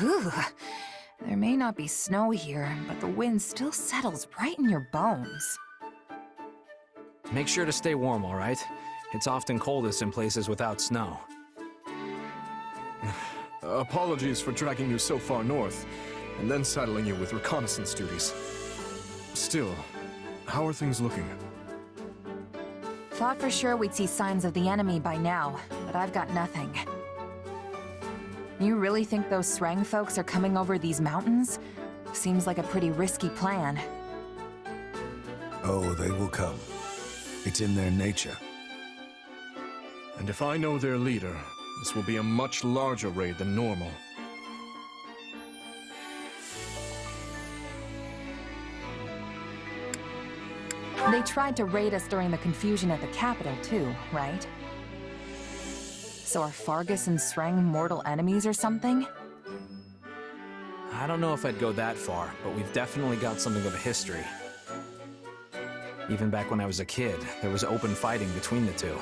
Whew. There may not be snow here, but the wind still settles right in your bones. Make sure to stay warm, all right? It's often coldest in places without snow. Apologies for dragging you so far north, and then saddling you with reconnaissance duties. Still, how are things looking? Thought for sure we'd see signs of the enemy by now, but I've got nothing. You really think those Srang folks are coming over these mountains? Seems like a pretty risky plan. Oh, they will come. It's in their nature. And if I know their leader, this will be a much larger raid than normal. They tried to raid us during the confusion at the capital too, right? So are Fargus and Srang mortal enemies or something? I don't know if I'd go that far, but we've definitely got something of a history. Even back when I was a kid, there was open fighting between the two.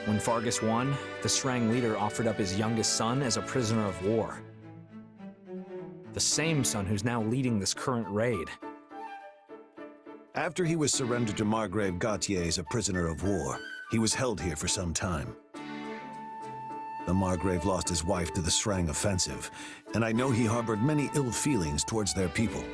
When Fargus won, the Srang leader offered up his youngest son as a prisoner of war. The same son who's now leading this current raid. After he was surrendered to Margrave Gautier as a prisoner of war, he was held here for some time. The Margrave lost his wife to the Srang offensive, and I know he harbored many ill feelings towards their people.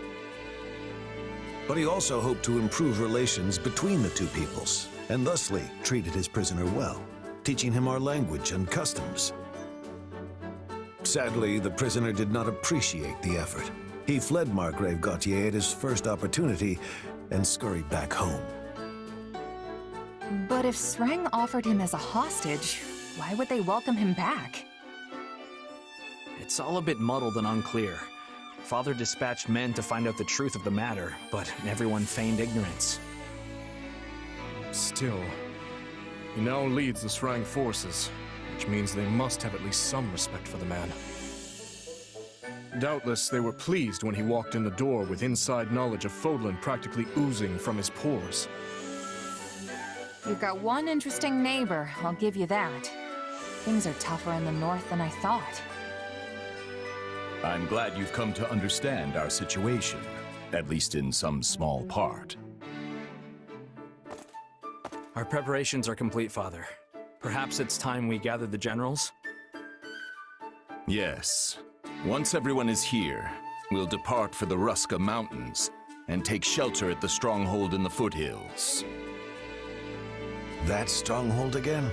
But he also hoped to improve relations between the two peoples, and thusly treated his prisoner well, teaching him our language and customs. Sadly, the prisoner did not appreciate the effort. He fled Margrave Gautier at his first opportunity and scurried back home. But if Srang offered him as a hostage, why would they welcome him back? It's all a bit muddled and unclear. Father dispatched men to find out the truth of the matter, but everyone feigned ignorance. Still, he now leads the Srang forces, which means they must have at least some respect for the man. Doubtless, they were pleased when he walked in the door with inside knowledge of Fodlan practically oozing from his pores. You've got one interesting neighbor, I'll give you that. Things are tougher in the north than I thought. I'm glad you've come to understand our situation, at least in some small part. Our preparations are complete, Father. Perhaps it's time we gather the generals? Yes. Once everyone is here, we'll depart for the Ruska Mountains and take shelter at the stronghold in the foothills. That stronghold again?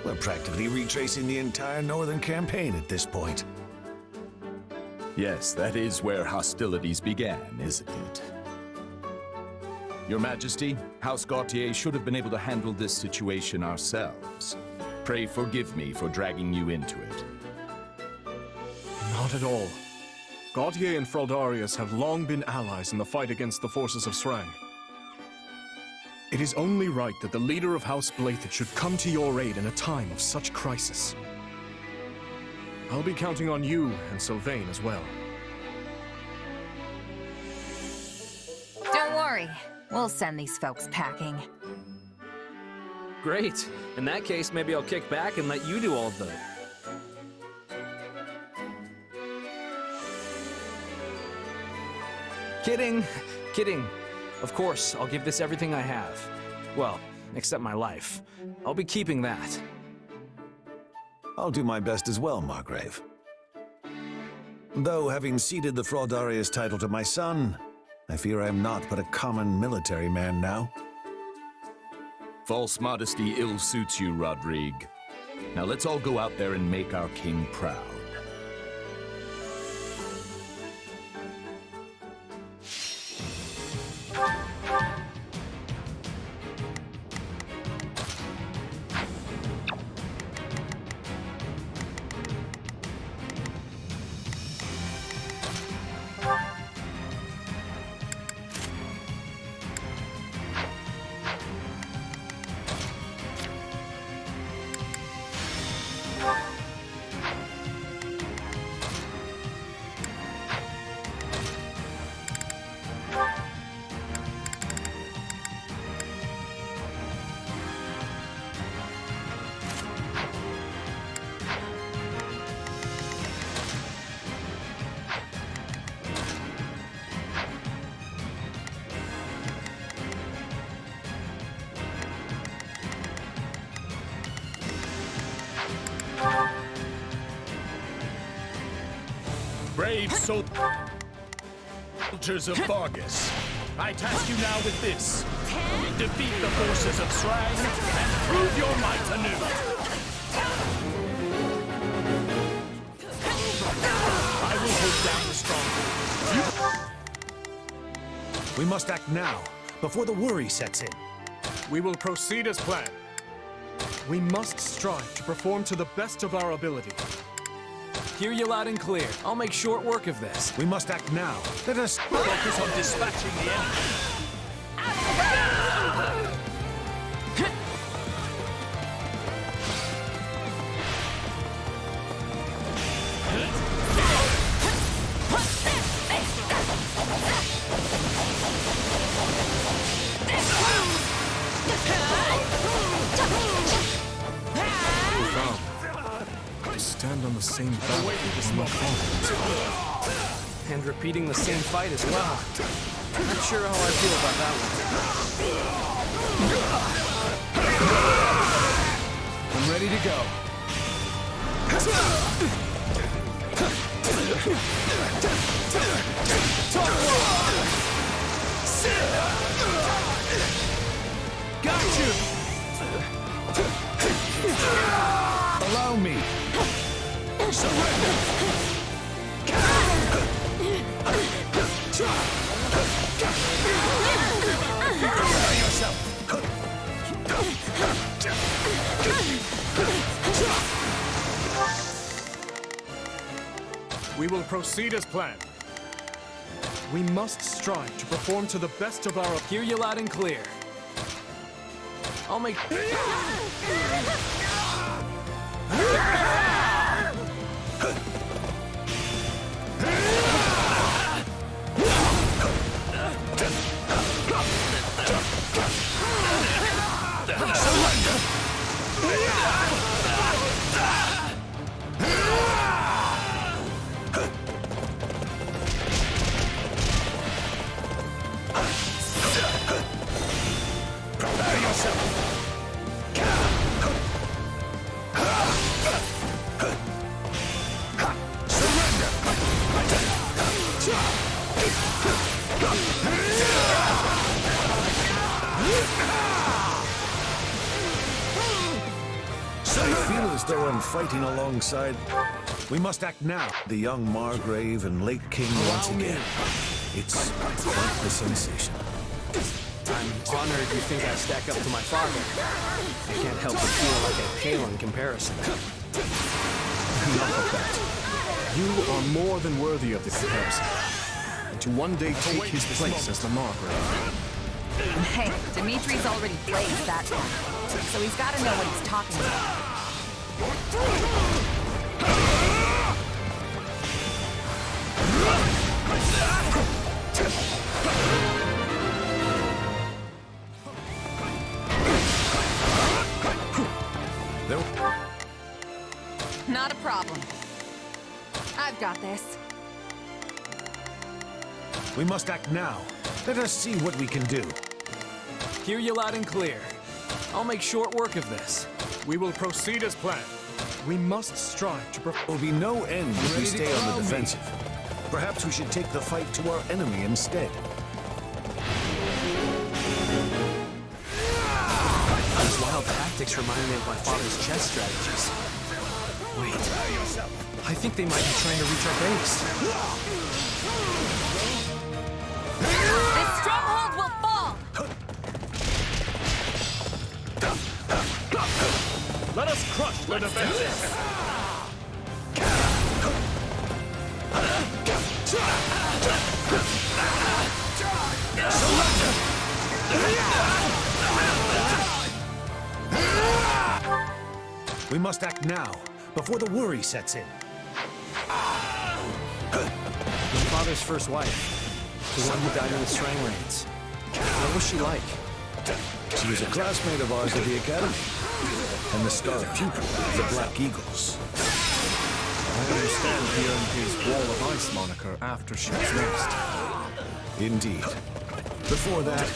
We're practically retracing the entire northern campaign at this point. Yes, that is where hostilities began, isn't it? Your Majesty, House Gautier should have been able to handle this situation ourselves. Pray forgive me for dragging you into it. Not at all. Gautier and Fraldarius have long been allies in the fight against the forces of Srang. It is only right that the leader of House Blathid should come to your aid in a time of such crisis. I'll be counting on you and Sylvain as well. Don't worry, we'll send these folks packing. Great. In that case, maybe I'll kick back and let you do all the... Kidding. Kidding. Of course, I'll give this everything I have. Well, except my life. I'll be keeping that. I'll do my best as well, Margrave. Though, having ceded the Fraldarius title to my son, I fear I am not but a common military man now. False modesty ill suits you, Rodrigue. Now let's all go out there and make our king proud. Brave soldiers of Vargas, I task you now with this. Defeat the forces of Shrang and prove your might anew. I will hold down the stronghold. We must act now, before the worry sets in. We will proceed as planned. We must strive to perform to the best of our ability. Hear you loud and clear. I'll make short work of this. We must act now. Let us Focus on dispatching the enemy. Stand on the same battlefield as my opponent. And repeating the same fight as well. Not sure how I feel about that one. I'm ready to go. Got you! Allow me. Surrender! Prepare yourself! We will proceed as planned. We must strive to perform to the best of our... Hear you loud and clear. I'll make... Prepare yourself! I feel as though I'm fighting alongside... We must act now. The young Margrave and late King once again. It's quite the sensation. I'm honored you think I stack up to my father. I can't help but feel like I pale in comparison. Enough of that. You are more than worthy of this comparison. To one day take his place as the Margrave. Hey, Dimitri's already played that one, so he's gotta know what he's talking about. Not a problem. I've got this. We must act now. Let us see what we can do. Hear you loud and clear. I'll make short work of this. We will proceed as planned. We must strive to perform. There will be no end if we stay on the defensive. Perhaps we should take the fight to our enemy instead. These wild tactics remind me of my father's chess strategies. Wait, I think they might be trying to reach our base. This stronghold will fall! Let us crush their defenses. We must act now, before the worry sets in. My father's first wife. The one who died in the Shrang raids. What was she like? She was a classmate of ours at the academy, and the star pupil of the Black Eagles. I understand he earned his Wall of Ice moniker after she was lost. Indeed. Before that,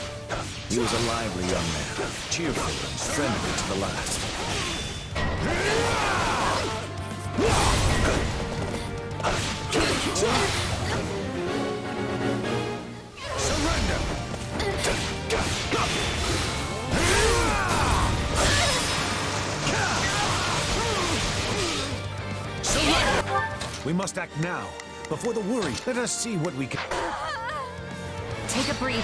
he was a lively young man, cheerful and friendly to the last. We must act now. Before the worry, let us see what we can... Take a breather.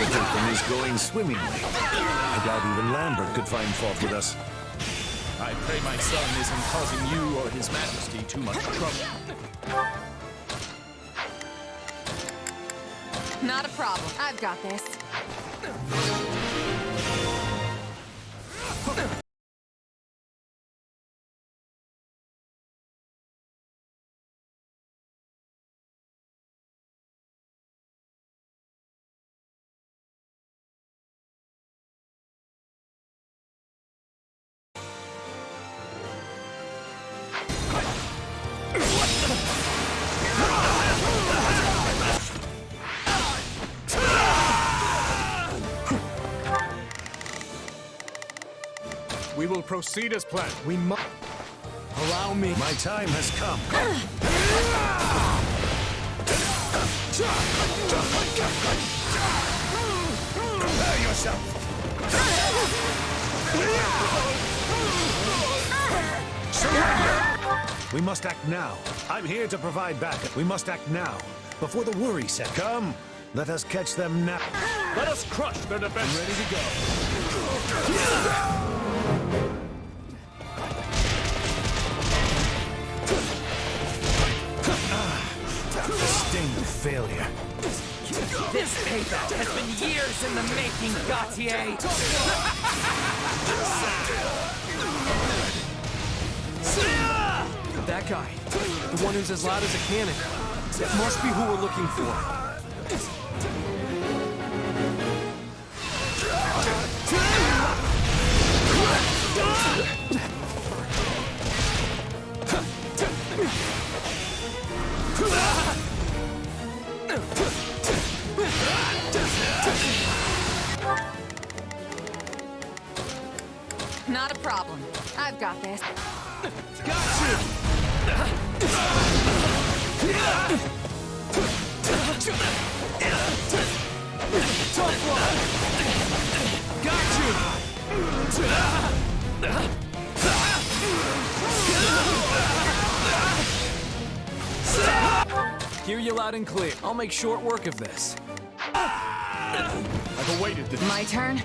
Everything is going swimmingly. I doubt even Lambert could find fault with us. I pray my son isn't causing you or His Majesty too much trouble. Not a problem. I've got this. We will proceed as planned. We must... Allow me. My time has come. Prepare yourself. Surrender. We must act now. I'm here to provide backup. We must act now. Before the worry set. Come. Let us catch them now. Let us crush their defense. Ready to go. The sting of failure. This payback has been years in the making, Gautier! That guy, the one who's as loud as a cannon. That must be who we're looking for. Not a problem. I've got this. Hear you loud and clear. I'll make short work of this. I've awaited this. My turn?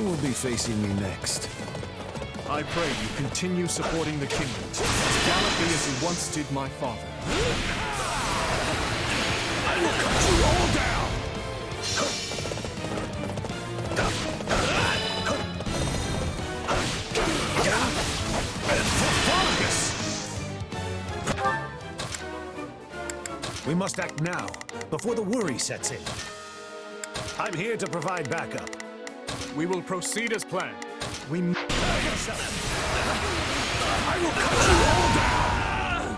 will be facing me next? I pray you continue supporting the kingdom as gallantly as you once did my father. I will cut you all down! We must act now, before the worry sets in. I'm here to provide backup. We will proceed as planned. I will cut you all down!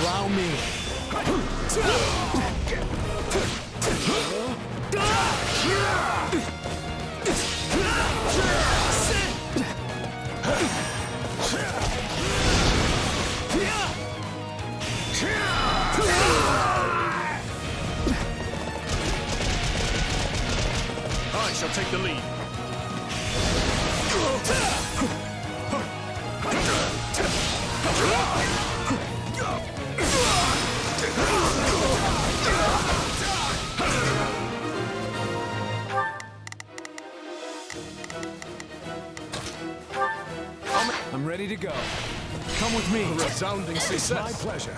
Allow me. I shall take the lead. I'm ready to go. Come with me. A resounding success. My pleasure.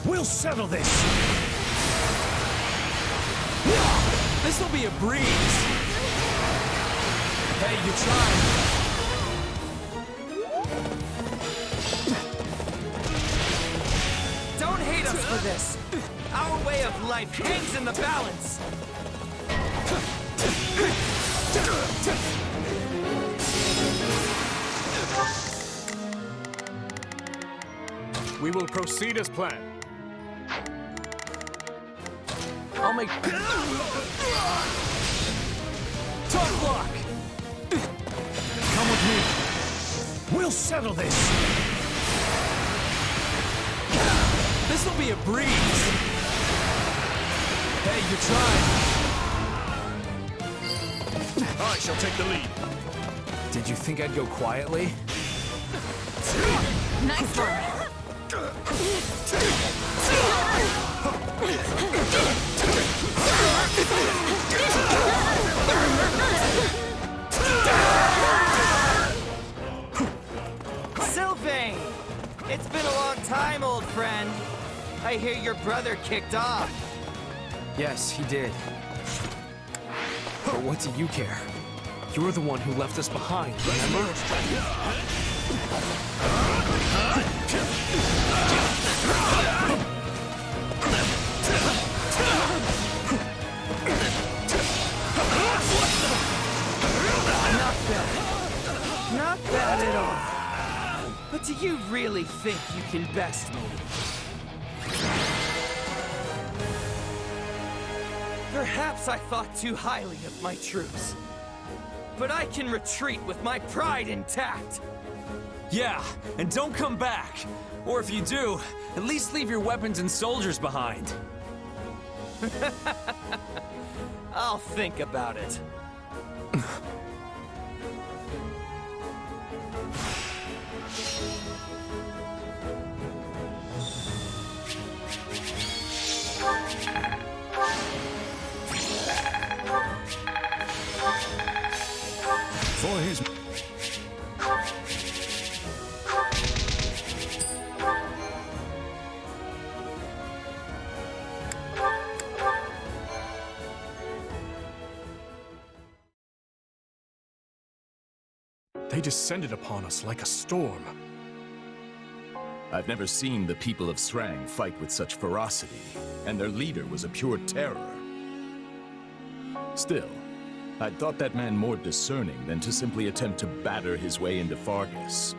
We'll settle this! This'll be a breeze. Hey, you tried. Don't hate us for this. Our way of life hangs in the balance. We will proceed as planned. I'll make... Tough luck! Come with me. We'll settle this! This'll be a breeze. Hey, you tried. I shall take the lead. Did you think I'd go quietly? Nice one. Sylvain! It's been a long time, old friend. I hear your brother kicked off. Yes, he did. But what do you care? You're the one who left us behind, remember? Not bad at all. But do you really think you can best me? Perhaps I thought too highly of my troops. But I can retreat with my pride intact. Yeah, and don't come back. Or if you do, at least leave your weapons and soldiers behind. I'll think about it. For his... They descended upon us like a storm. I've never seen the people of Srang fight with such ferocity, and their leader was a pure terror. Still, I'd thought that man more discerning than to simply attempt to batter his way into Fargus.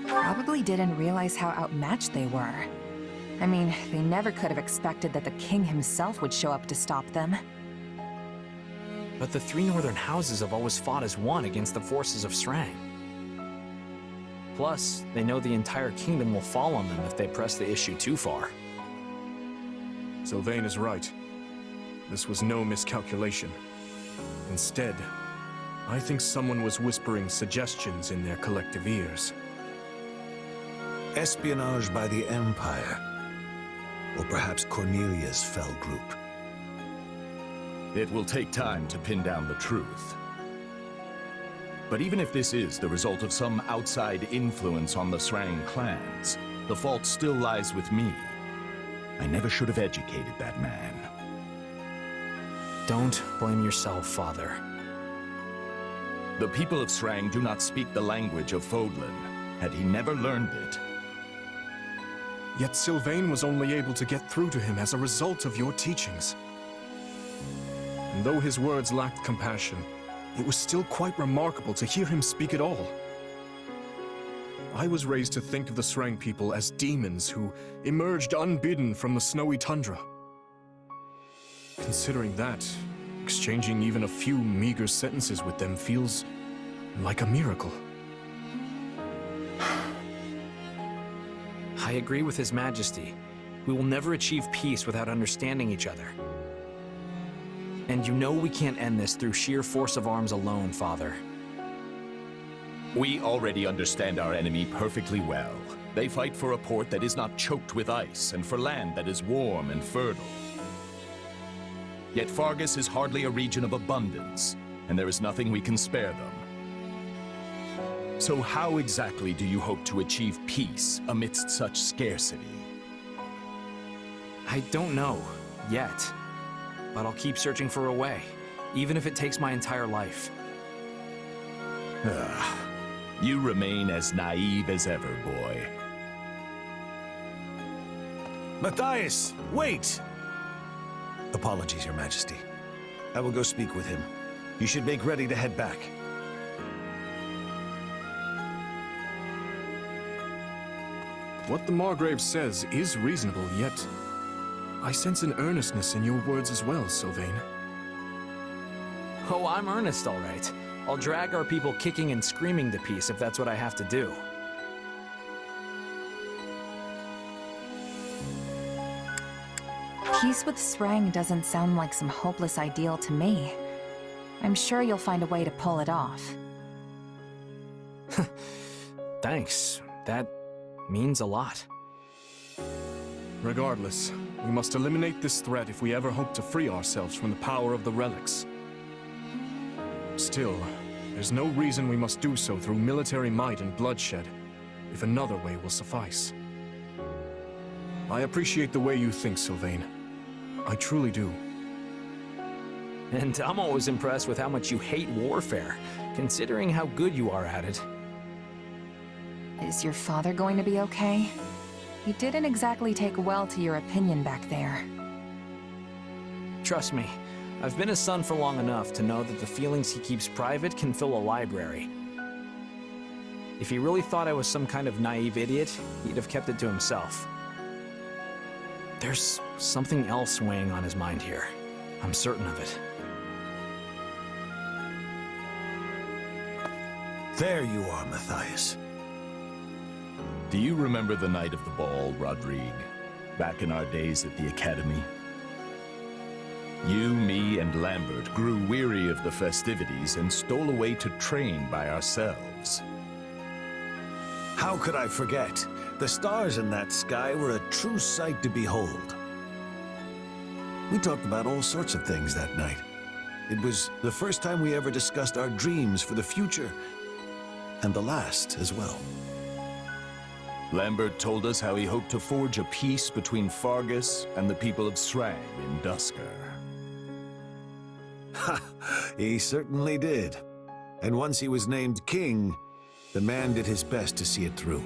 Probably didn't realize how outmatched they were. I mean, they never could have expected that the king himself would show up to stop them. But the three northern houses have always fought as one against the forces of Srang. Plus, they know the entire kingdom will fall on them if they press the issue too far. Sylvain is right. This was no miscalculation. Instead, I think someone was whispering suggestions in their collective ears. Espionage by the Empire. Or perhaps Cornelia's fell group. It will take time to pin down the truth. But even if this is the result of some outside influence on the Srang clans, the fault still lies with me. I never should have educated that man. Don't blame yourself, Father. The people of Srang do not speak the language of Fodlan. Had he never learned it, Yet Sylvain was only able to get through to him as a result of your teachings. And though his words lacked compassion, it was still quite remarkable to hear him speak at all. I was raised to think of the Srang people as demons who emerged unbidden from the snowy tundra. Considering that, exchanging even a few meager sentences with them feels like a miracle. I agree with His Majesty. We will never achieve peace without understanding each other. And you know we can't end this through sheer force of arms alone, Father. we already understand our enemy perfectly well. They fight for a port that is not choked with ice, and for land that is warm and fertile. Yet Fargus is hardly a region of abundance, and there is nothing we can spare them. So how exactly do you hope to achieve peace amidst such scarcity? I don't know, yet. But I'll keep searching for a way, even if it takes my entire life. You remain as naive as ever, boy. Matthias, wait! Apologies, Your Majesty. I will go speak with him. You should make ready to head back. What the Margrave says is reasonable, yet I sense an earnestness in your words as well, Sylvain. Oh, I'm earnest, all right. I'll drag our people kicking and screaming to peace if that's what I have to do. Peace with Srang doesn't sound like some hopeless ideal to me. I'm sure you'll find a way to pull it off. Thanks. That means a lot. Regardless, we must eliminate this threat if we ever hope to free ourselves from the power of the relics. Still, there's no reason we must do so through military might and bloodshed, if another way will suffice. I appreciate the way you think, Sylvain. I truly do. And I'm always impressed with how much you hate warfare, considering how good you are at it. Is your father going to be okay? He didn't exactly take well to your opinion back there. Trust me, I've been his son for long enough to know that the feelings he keeps private can fill a library. If he really thought I was some kind of naive idiot, he'd have kept it to himself. There's something else weighing on his mind here. I'm certain of it. There you are, Matthias. Do you remember the night of the ball, Rodrigue? Back in our days at the Academy? You, me, and Lambert grew weary of the festivities and stole away to train by ourselves. How could I forget? The stars in that sky were a true sight to behold. We talked about all sorts of things that night. It was the first time we ever discussed our dreams for the future, and the last as well. Lambert told us how he hoped to forge a peace between Fargus and the people of Srang in Dusker. Ha! He certainly did. And once he was named king, the man did his best to see it through.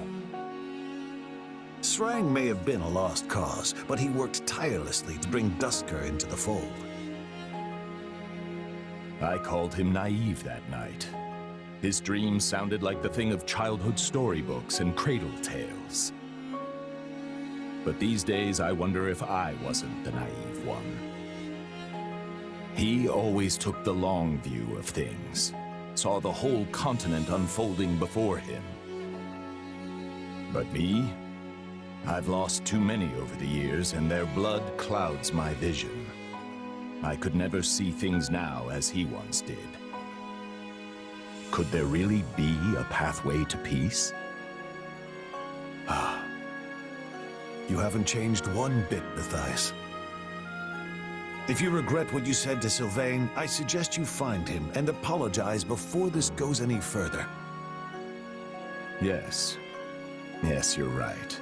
Srang may have been a lost cause, but he worked tirelessly to bring Dusker into the fold. I called him naive that night. His dreams sounded like the thing of childhood storybooks and cradle tales. But these days, I wonder if I wasn't the naive one. He always took the long view of things, saw the whole continent unfolding before him. But me? I've lost too many over the years, and their blood clouds my vision. I could never see things now as he once did. Could there really be a pathway to peace? Ah. You haven't changed one bit, Matthias. If you regret what you said to Sylvain, I suggest you find him and apologize before this goes any further. Yes. Yes, you're right.